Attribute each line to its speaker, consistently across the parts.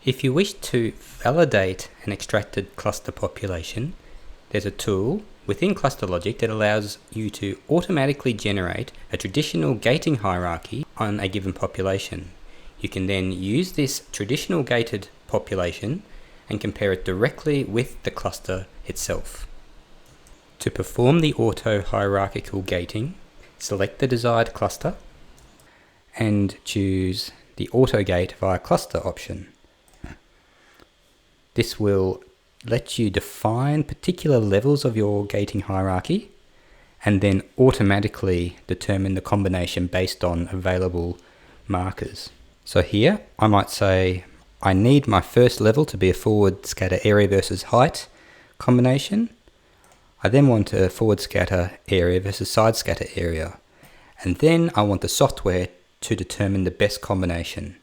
Speaker 1: If you wish to validate an extracted cluster population, there's a tool within ClusterLogic that allows you to automatically generate a traditional gating hierarchy on a given population. You can then use this traditional gated population and compare it directly with the cluster itself. To perform the auto-hierarchical gating, select the desired cluster and choose the auto gate via cluster option. This will let you define particular levels of your gating hierarchy and then automatically determine the combination based on available markers. So here I might say I need my first level to be a forward scatter area versus height combination. I then want a forward scatter area versus side scatter area. And then I want the software to determine the best combination.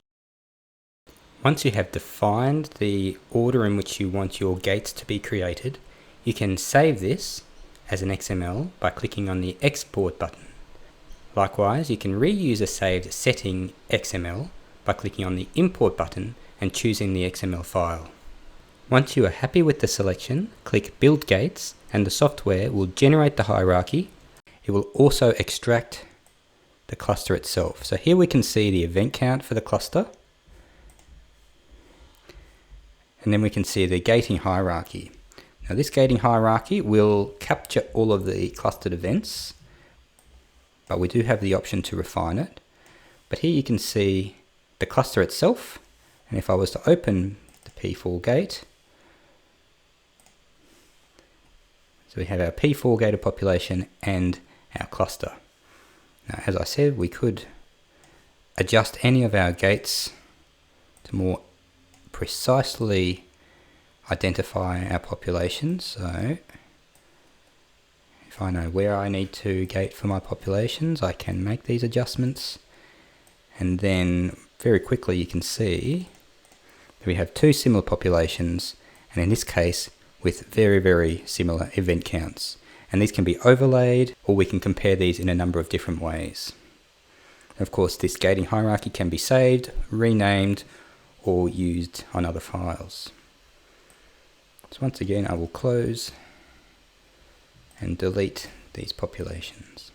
Speaker 1: Once you have defined the order in which you want your gates to be created, you can save this as an XML by clicking on the Export button. Likewise, you can reuse a saved setting XML by clicking on the Import button and choosing the XML file. Once you are happy with the selection, click Build Gates and the software will generate the hierarchy. It will also extract the cluster itself. So here we can see the event count for the cluster. And then we can see the gating hierarchy. Now this gating hierarchy will capture all of the clustered events, but we do have the option to refine it. But here you can see the cluster itself, and if I was to open the P4 gate, so we have our P4 gated population and our cluster. Now as I said, we could adjust any of our gates to more precisely identify our populations. So if I know where I need to gate for my populations, I can make these adjustments, and then very quickly you can see that we have two similar populations, and in this case with very similar event counts, and these can be overlaid or we can compare these in a number of different ways. Of course, this gating hierarchy can be saved, renamed, or used on other files. So once again I will close and delete these populations.